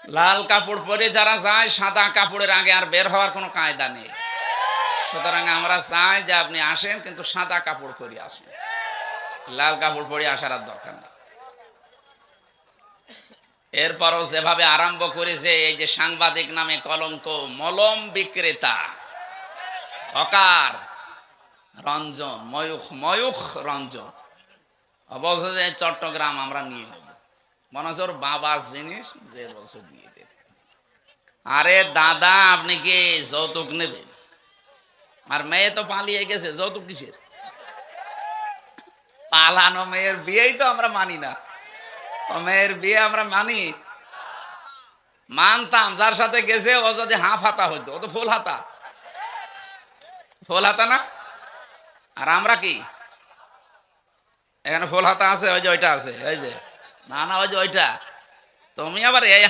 লাল কাপড় পরে যারা যায় সাদা কাপড়ের আগে আর বের হওয়ার কোনো কায়দা নেই। সুতরাং আমরা চাই যে আপনি আসেন, কিন্তু সাদা কাপড় পরে আসুন, লাল কাপড় পরে আসার আর দরকার নেই। এরপরও যেভাবে আরম্ভ করেছে, এই যে সাংবাদিক নামে কলঙ্ক, মলম বিক্রেতা, হকার রঞ্জন, ময়ূখ রঞ্জন বলছে যে চট্টগ্রাম আমরা নিয়ে নেব, মনে হচ্ছে ওর বাবার জিনিস, যে বলছে দিয়ে দেবে। আরে দাদা, আপনি কি যৌতুক নেবেন? আর মেয়ে তো পালিয়ে গেছে, যৌতুক কিসের? পালানো মেয়ের বিয়েই তো আমরা মানি না। ও মেয়ের বিয়ে আমরা মানি? মানতাম যার সাথে গেছে, ও যদি হাফ হাতা হইতো, ও তো ফুল হাতা। ফুল হাতা না? আর আমরা কি এখানে ফুল হাতা আছে? ওই যে ওইটা আছে, ওই যে, না না, ওই যে ওইটা। তুমি আবার এই